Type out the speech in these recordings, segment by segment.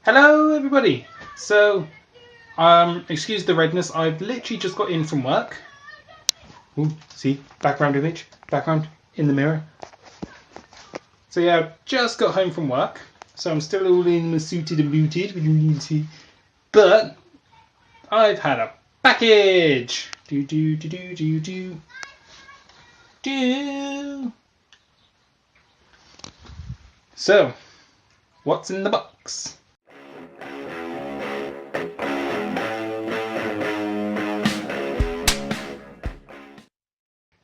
Hello everybody! So, excuse the redness, I've literally just got in from work. Ooh, see, background image, background in the mirror. So yeah, I've just got home from work, so I'm still all in the suited and booted, but I've had a package! Do. So, what's in the box?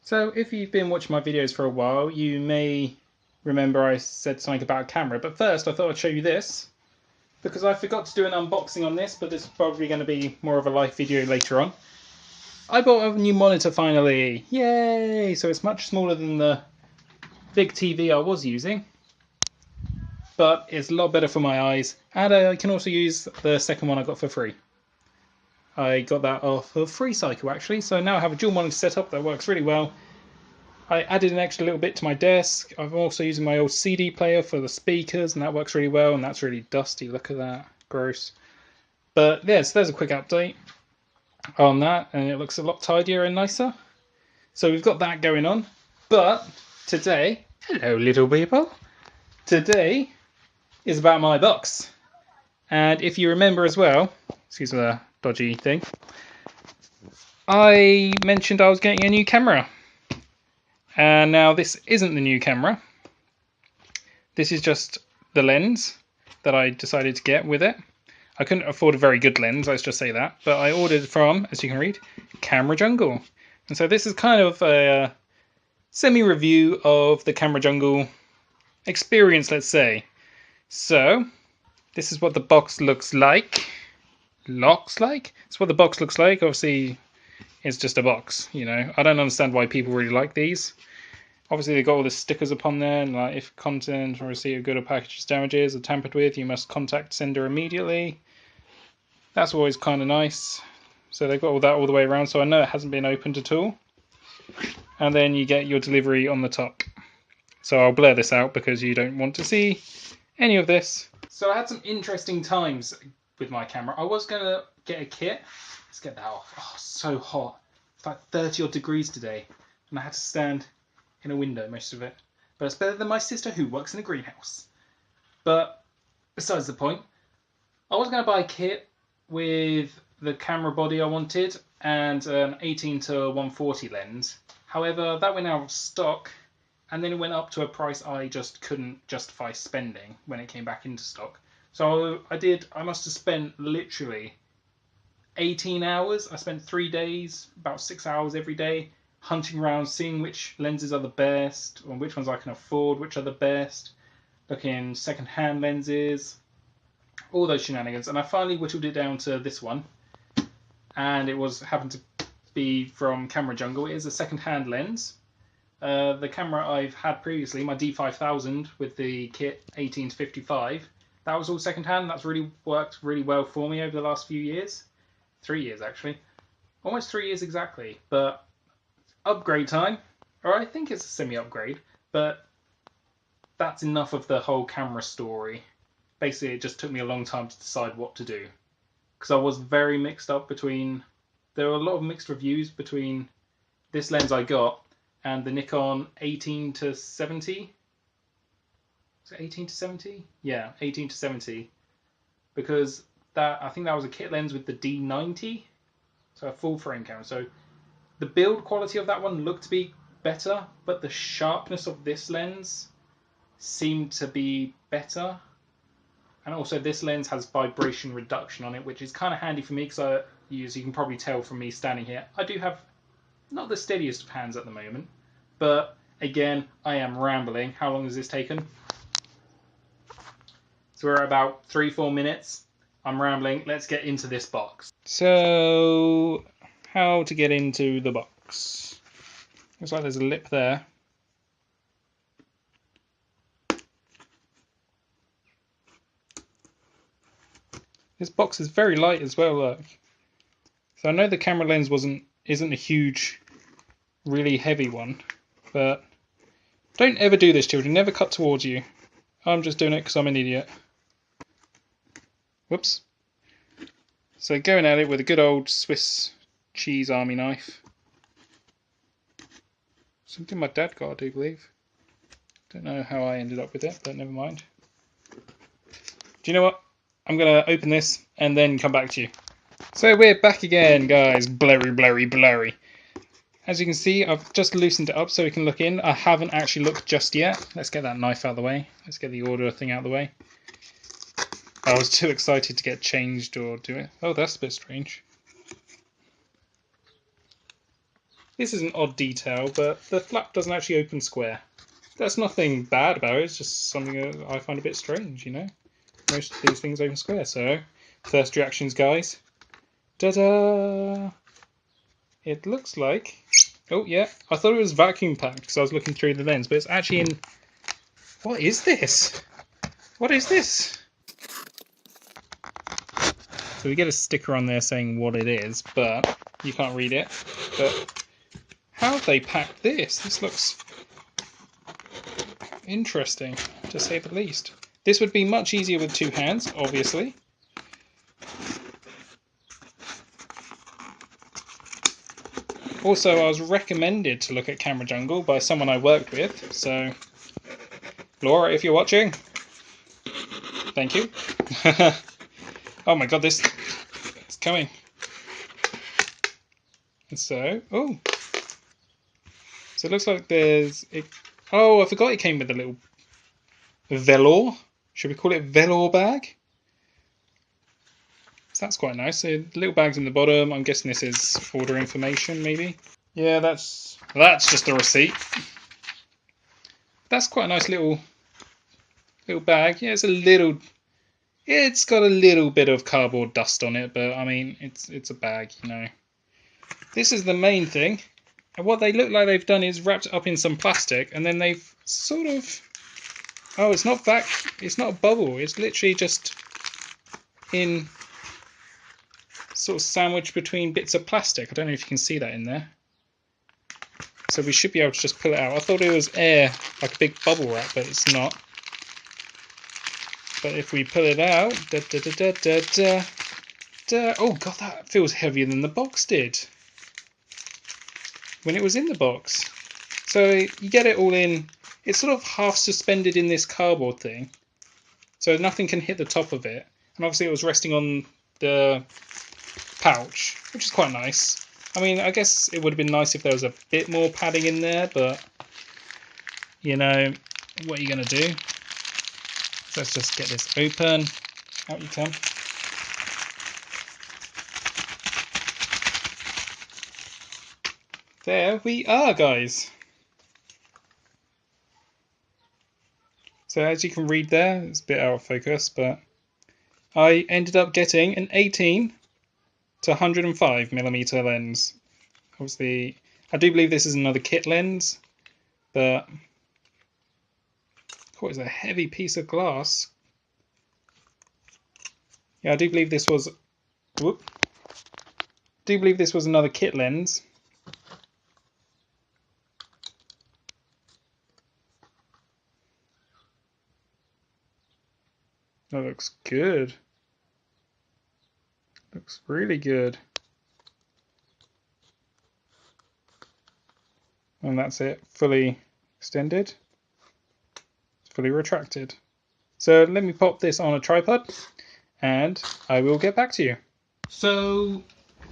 So if you've been watching my videos for a while, you may remember I said something about a camera, but first I thought I'd show you this, because I forgot to do an unboxing on this, but this is probably going to be more of a live video later on. I bought a new monitor finally! Yay! So it's much smaller than the big TV I was using, but it's a lot better for my eyes, and I can also use the second one I got for free. I got that off of FreeCycle actually, so now I have a dual monitor setup that works really well. I added an extra little bit to my desk. I'm also using my old CD player for the speakers, and that works really well, and that's really dusty. Look at that. Gross. But yeah, so there's a quick update on that, and it looks a lot tidier and nicer. So we've got that going on. But today, hello little people, today is about my box. And if you remember as well, excuse the dodgy thing, I mentioned I was getting a new camera. And now this isn't the new camera. This is just the lens that I decided to get with it. I couldn't afford a very good lens, let's just say that. But I ordered from, as you can read, Camera Jungle. And so this is kind of a semi-review of the Camera Jungle experience, let's say. So, this is what the box looks like. It's what the box looks like. Obviously, it's just a box, you know. I don't understand why people really like these. Obviously, they've got all the stickers upon there, and like, if content or receipt of good or package damages are tampered with, you must contact sender immediately. That's always kind of nice. So they've got all that all the way around, so I know it hasn't been opened at all. And then you get your delivery on the top. So I'll blur this out because you don't want to see any of this. So I had some interesting times with my camera. I was going to get a kit. Let's get that off. Oh, so hot. It's like 30 odd degrees today. And I had to stand in a window most of it. But it's better than my sister who works in a greenhouse. But besides the point, I was going to buy a kit with the camera body I wanted and an 18 to 140 lens. However, that went out of stock, and then it went up to a price I just couldn't justify spending when it came back into stock. So I must have spent literally 18 hours. I spent 3 days, about 6 hours every day, hunting around, seeing which lenses are the best, or which ones I can afford, which are the best, looking second-hand lenses, all those shenanigans. And I finally whittled it down to this one, and it happened to be from Camera Jungle. It is a second-hand lens. The camera I've had previously, my D5000 with the kit 18 to 55, that was all second-hand. That's really worked really well for me over the last few years. 3 years actually, almost 3 years exactly. But upgrade time, or I think it's a semi-upgrade, but that's enough of the whole camera story. Basically, it just took me a long time to decide what to do, because I was very mixed up between. There were a lot of mixed reviews between this lens I got and the Nikon 18 to 70. Was it 18 to 70? Yeah, 18 to 70, because I think that was a kit lens with the D90, so a full frame camera. So the build quality of that one looked to be better, but the sharpness of this lens seemed to be better. And also this lens has vibration reduction on it, which is kind of handy for me because as you can probably tell from me standing here, I do have not the steadiest of hands at the moment. But again, I am rambling. How long has this taken? So we're at about 3-4 minutes. I'm rambling. Let's get into this box. So, how to get into the box? Looks like there's a lip there. This box is very light as well, look. So I know the camera lens isn't a huge, really heavy one, but don't ever do this, children. Never cut towards you. I'm just doing it because I'm an idiot. Whoops. So going at it with a good old Swiss cheese army knife. Something my dad got, I do believe. Don't know how I ended up with it, but never mind. Do you know what? I'm going to open this and then come back to you. So we're back again, guys. Blurry, blurry, blurry. As you can see, I've just loosened it up so we can look in. I haven't actually looked just yet. Let's get that knife out of the way. Let's get the order thing out of the way. I was too excited to get changed or do it. Oh, that's a bit strange. This is an odd detail, but the flap doesn't actually open square. That's nothing bad about it, it's just something that I find a bit strange, you know? Most of these things open square, so... First reactions, guys. Ta-da! It looks like... Oh, yeah, I thought it was vacuum packed because I was looking through the lens, but it's actually in... What is this? What is this? So we get a sticker on there saying what it is, but you can't read it. But how have they packed this? This looks interesting, to say the least. This would be much easier with two hands, obviously. Also, I was recommended to look at Camera Jungle by someone I worked with, so Laura, if you're watching, thank you. Oh my god, it's coming. And so, oh, so it looks like there's, oh, I forgot it came with a little velour. Should we call it velour bag? So that's quite nice. So little bags in the bottom. I'm guessing this is order information, maybe. Yeah, that's just a receipt. That's quite a nice little bag. Yeah, it's got a little bit of cardboard dust on it, but I mean, it's a bag, you know. This is the main thing. And what they look like they've done is wrapped it up in some plastic, and then they've sort of... Oh, it's not a bubble. It's literally just in sort of sandwiched between bits of plastic. I don't know if you can see that in there. So we should be able to just pull it out. I thought it was air, like a big bubble wrap, but it's not. But if we pull it out... Oh, God, that feels heavier than the box did when it was in the box. So you get it all in. It's sort of half suspended in this cardboard thing, so nothing can hit the top of it. And obviously it was resting on the pouch, which is quite nice. I mean, I guess it would have been nice if there was a bit more padding in there, but, you know, what are you going to do? So let's just get this open. Out you come. There we are, guys. So as you can read there, it's a bit out of focus, but I ended up getting an 18 to 105mm lens. Obviously, I do believe this is another kit lens, but oh, it's a heavy piece of glass. Yeah, I do believe this was... Whoop. Do believe this was another kit lens. That looks good. Looks really good. And that's it, fully extended, fully retracted. So let me pop this on a tripod and I will get back to you. So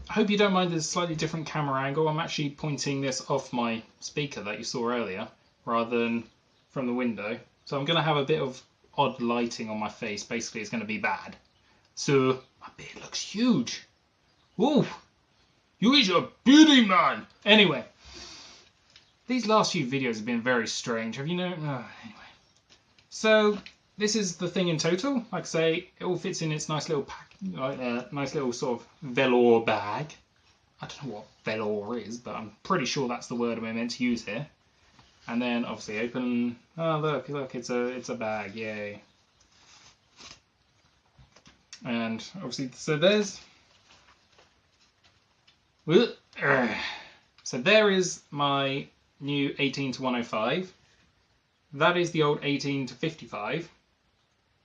I hope you don't mind this slightly different camera angle. I'm actually pointing this off my speaker that you saw earlier rather than from the window. So I'm going to have a bit of odd lighting on my face. Basically, it's going to be bad. So my beard looks huge. Ooh, you is a beauty, man. Anyway, these last few videos have been very strange. Have you know? Anyway, so this is the thing in total. Like I say, it all fits in its nice little pack, nice little sort of velour bag. I don't know what velour is, but I'm pretty sure that's the word we're meant to use here. And then obviously open. Oh look, it's a bag, yay! And obviously, so there's. So there is my new 18 to 105. That is the old 18 to 55.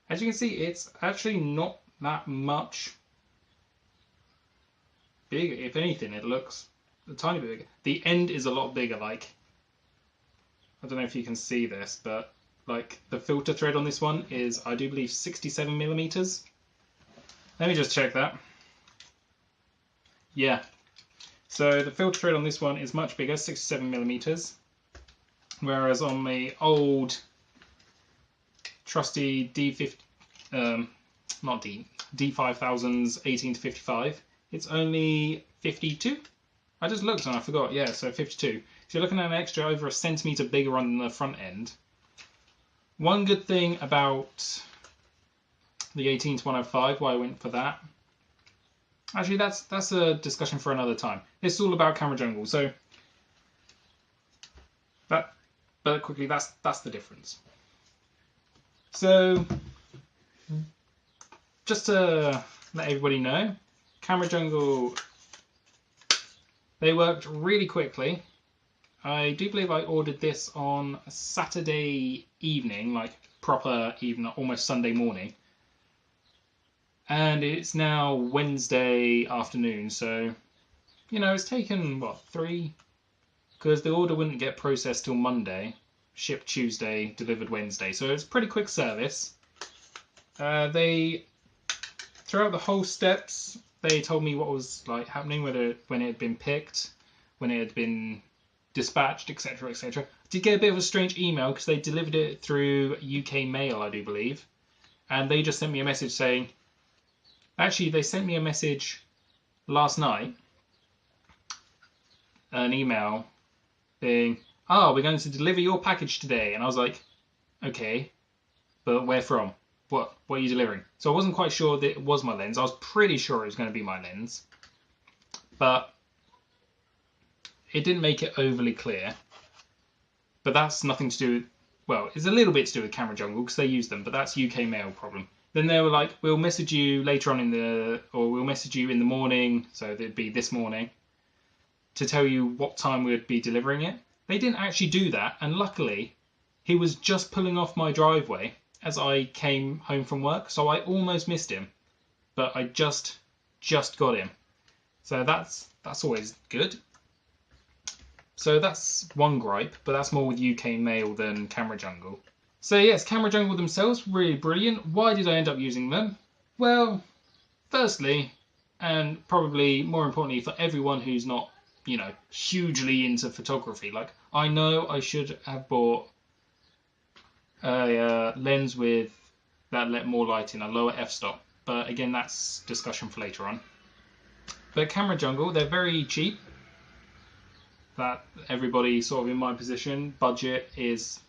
As you can see, it's actually not that much bigger. If anything, it looks a tiny bit bigger. The end is a lot bigger. Like, I don't know if you can see this, but like the filter thread on this one is, I do believe, 67 millimeters. Let me just check that. Yeah. So the filter thread on this one is much bigger, 67 millimeters. Whereas on the old trusty D50, not D5000's 18 to 55, it's only 52. I just looked and I forgot. Yeah, so 52. So you're looking at an extra over a centimeter bigger on the front end. One good thing about the 18 to 105, why I went for that. Actually, that's a discussion for another time. It's all about Camera Jungle. So but quickly, that's the difference. So just to let everybody know, Camera Jungle, they worked really quickly. I do believe I ordered this on a Saturday evening, like proper evening, almost Sunday morning. And it's now Wednesday afternoon, so, you know, it's taken, what, 3? Because the order wouldn't get processed till Monday, shipped Tuesday, delivered Wednesday, so it's pretty quick service. They, throughout the whole steps, they told me what was like happening, when it had been picked, when it had been dispatched, etc., etc. I did get a bit of a strange email because they delivered it through UK Mail, I do believe, and they just sent me a message saying, actually, they sent me a message last night, an email, saying, "Oh, we're going to deliver your package today." And I was like, okay, but where from? What are you delivering? So I wasn't quite sure that it was my lens. I was pretty sure it was going to be my lens, but it didn't make it overly clear. But that's nothing to do with, well, it's a little bit to do with Camera Jungle because they use them, but that's UK Mail problem. Then they were like, we'll message you later on we'll message you in the morning, so it'd be this morning, to tell you what time we'd be delivering it. They didn't actually do that, and luckily, he was just pulling off my driveway as I came home from work, so I almost missed him, but I just got him. So that's always good. So that's one gripe, but that's more with UK Mail than Camera Jungle. So yes, Camera Jungle themselves, really brilliant. Why did I end up using them? Well, firstly, and probably more importantly for everyone who's not, you know, hugely into photography, like, I know I should have bought a lens with that let more light in, a lower f-stop, but again, that's discussion for later on. But Camera Jungle, they're very cheap. That everybody sort of in my position, budget is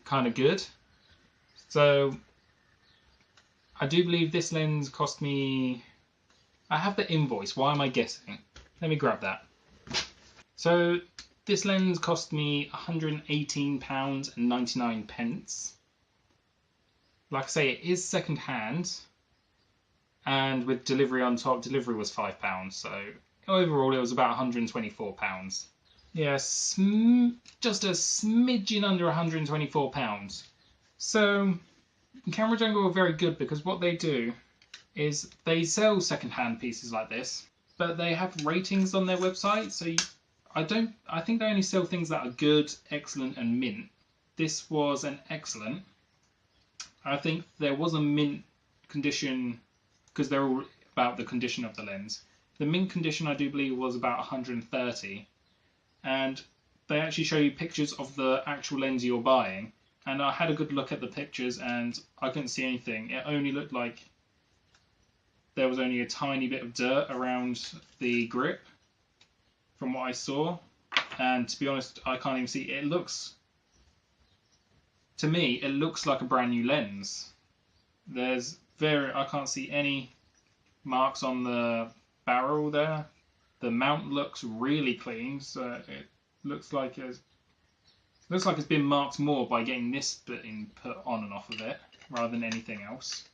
kind of good. So I do believe this lens cost me, I have the invoice, why am I guessing? Let me grab that. So this lens cost me £118.99. Like I say, it is second hand, and with delivery on top, delivery was £5, so overall it was about £124. Yes, just a smidgen under £124. So Camera Jungle are very good because what they do is they sell second-hand pieces like this, but they have ratings on their website. So I think they only sell things that are good, excellent, and mint. This was an excellent. I think there was a mint condition because they're all about the condition of the lens. The mint condition, I do believe, was about 130. And they actually show you pictures of the actual lens you're buying. And I had a good look at the pictures and I couldn't see anything. It only looked like there was only a tiny bit of dirt around the grip from what I saw. And to be honest, I can't even see. It looks, to me, it looks like a brand new lens. I can't see any marks on the barrel there. The mount looks really clean, so it looks like it's been marked more by getting this bit put on and off of it rather than anything else.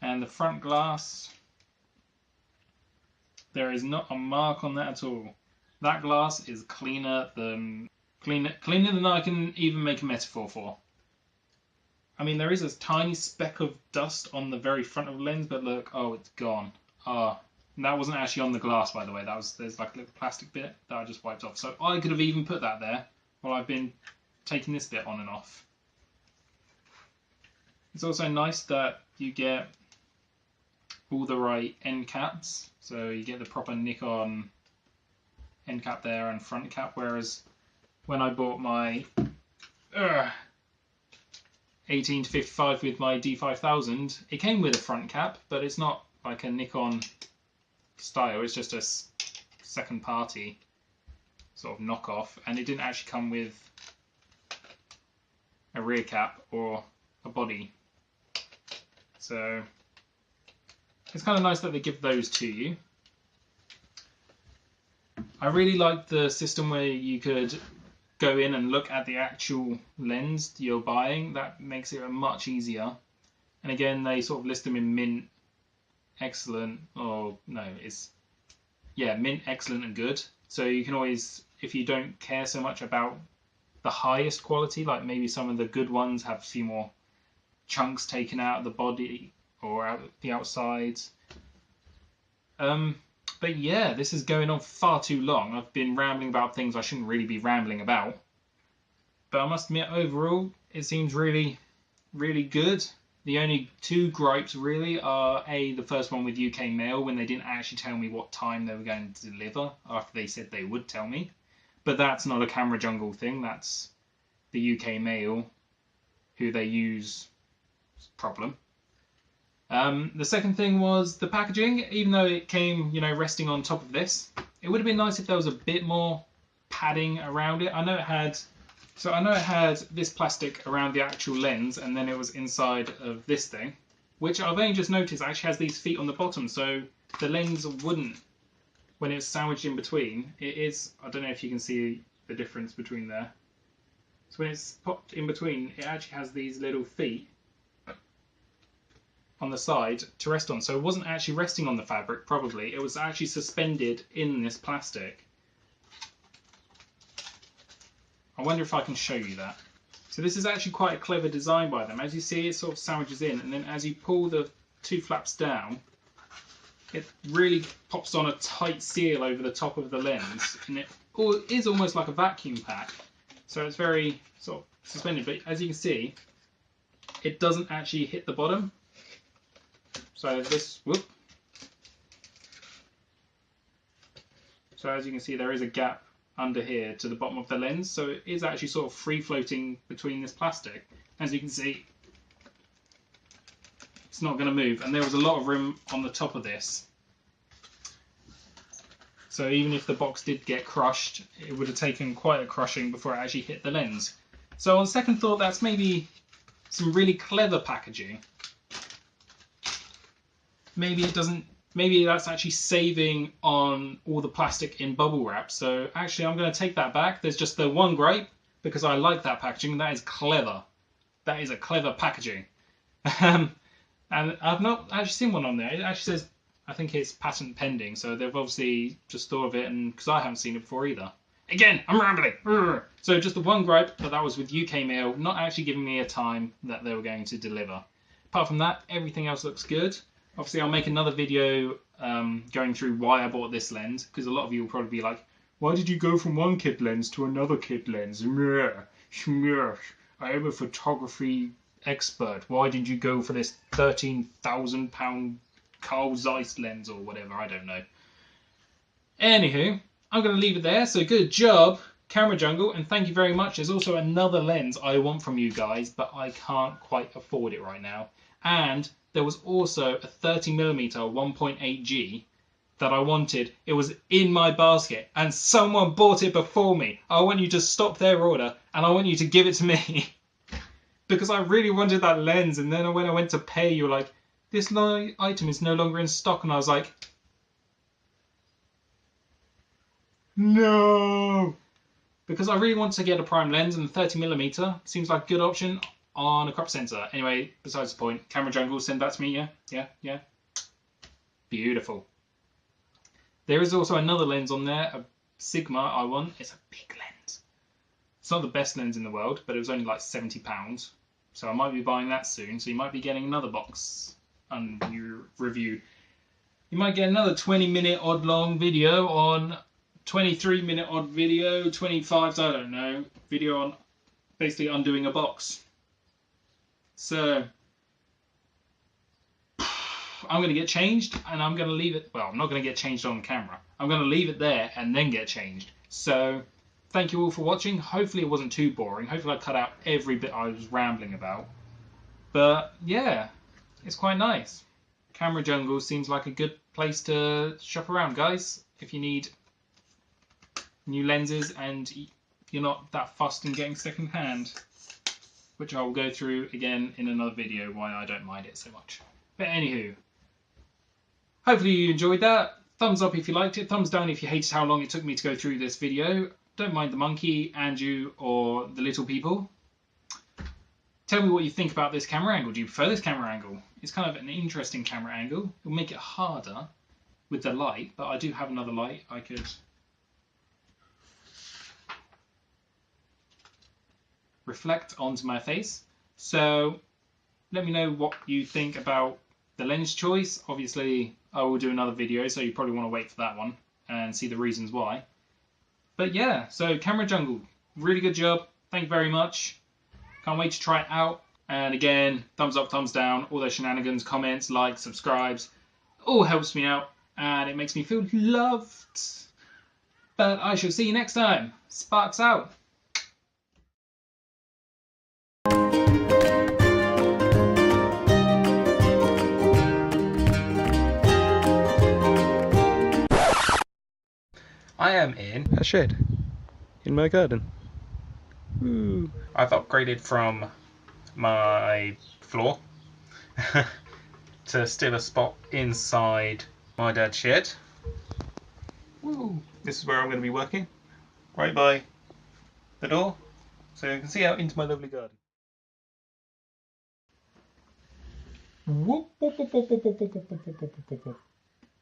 And the front glass, there is not a mark on that at all. That glass is cleaner than I can even make a metaphor for. I mean, there is a tiny speck of dust on the very front of the lens, but look, oh, it's gone. Ah, and that wasn't actually on the glass, by the way. There's like a little plastic bit that I just wiped off. So I could have even put that there while I've been taking this bit on and off. It's also nice that you get all the right end caps, so you get the proper Nikon end cap there and front cap, whereas when I bought my 18 to 55 with my D5000, it came with a front cap, but it's not like a Nikon style, it's just a second party sort of knockoff, and it didn't actually come with a rear cap or a body. So it's kind of nice that they give those to you. I really like the system where you could go in and look at the actual lens you're buying. That makes it much easier. And again, they sort of list them in mint, excellent, or no, it's, yeah, mint, excellent, and good. So you can always, if you don't care so much about the highest quality, like maybe some of the good ones have a few more chunks taken out of the body or out the outsides. But yeah, this is going on far too long. I've been rambling about things I shouldn't really be rambling about. But I must admit, overall, it seems really, really good. The only two gripes really are the first one with UK Mail, when they didn't actually tell me what time they were going to deliver after they said they would tell me. But that's not a Camera Jungle thing, that's the UK Mail, who they use problem. The second thing was the packaging. Even though it came, resting on top of this, it would have been nice if there was a bit more padding around it. I know it had this plastic around the actual lens, and then it was inside of this thing, which I've only just noticed actually has these feet on the bottom, so the lens wouldn't, when it's sandwiched in between, it is, I don't know if you can see the difference between there. So when it's popped in between, it actually has these little feet on the side to rest on. So it wasn't actually resting on the fabric, probably. It was actually suspended in this plastic. I wonder if I can show you that. So this is actually quite a clever design by them. As you see, it sort of sandwiches in, and then as you pull the two flaps down, it really pops on a tight seal over the top of the lens, and it is almost like a vacuum pack. So it's very sort of suspended, but as you can see, it doesn't actually hit the bottom. So this, so as you can see, there is a gap under here to the bottom of the lens, so it is actually sort of free floating between this plastic. As you can see, it's not going to move, and there was a lot of room on the top of this. So even if the box did get crushed, it would have taken quite a crushing before it actually hit the lens. So on second thought, that's maybe some really clever packaging. Maybe that's actually saving on all the plastic in bubble wrap. So actually I'm going to take that back. There's just the one gripe, because I like that packaging. That is clever. That is a clever packaging. And I've not actually seen one on there. It actually says, I think it's patent pending. So they've obviously just thought of it, and because I haven't seen it before either. Again, I'm rambling. So just the one gripe, but that was with UK Mail, not actually giving me a time that they were going to deliver. Apart from that, everything else looks good. Obviously, I'll make another video going through why I bought this lens, because a lot of you will probably be like, why did you go from one kit lens to another kit lens? I am a photography expert. Why did you go for this £13,000 Carl Zeiss lens or whatever? I don't know. Anywho, I'm going to leave it there. So good job, Camera Jungle, and thank you very much. There's also another lens I want from you guys, but I can't quite afford it right now. And there was also a 30mm 1.8G that I wanted. It was in my basket and someone bought it before me. I want you to stop their order and I want you to give it to me because I really wanted that lens. And then when I went to pay, you were like, this item is no longer in stock. And I was like, no, because I really want to get a prime lens, and 30mm seems like a good option on a crop sensor. Anyway, besides the point, Camera Jungle, send that to me, yeah. Beautiful. There is also another lens on there, a Sigma I want. It's a big lens. It's not the best lens in the world, but it was only like £70. So I might be buying that soon. So you might be getting another box review. You might get another 20-minute odd long video on 23-minute odd video, 25, I don't know, video on basically undoing a box. So I'm going to get changed and I'm going to leave it. Well, I'm not going to get changed on camera. I'm going to leave it there and then get changed. So thank you all for watching. Hopefully it wasn't too boring. Hopefully I cut out every bit I was rambling about. But yeah, it's quite nice. Camera Jungle seems like a good place to shop around, guys. If you need new lenses and you're not that fussed in getting second hand, which I will go through again in another video why I don't mind it so much. But anywho, hopefully you enjoyed that. Thumbs up if you liked it, thumbs down if you hated how long it took me to go through this video. Don't mind the monkey, Andrew, or the little people. Tell me what you think about this camera angle. Do you prefer this camera angle? It's kind of an interesting camera angle. It'll make it harder with the light, but I do have another light I could reflect onto my face. So let me know what you think about the lens choice. Obviously I will do another video, so you probably want to wait for that one and see the reasons why. But yeah, so Camera Jungle, really good job. Thank you very much. Can't wait to try it out. And again, thumbs up, thumbs down, all those shenanigans, comments, likes, subscribes, all helps me out and it makes me feel loved. But I shall see you next time. Sparks out. I am in a shed in my garden. Ooh. I've upgraded from my floor to still a spot inside my dad's shed. Woo. This is where I'm going to be working, right by the door, so you can see out into my lovely garden. Whoop, whoop, whoop, whoop, whoop, whoop, whoop, whoop, whoop, whoop, whoop.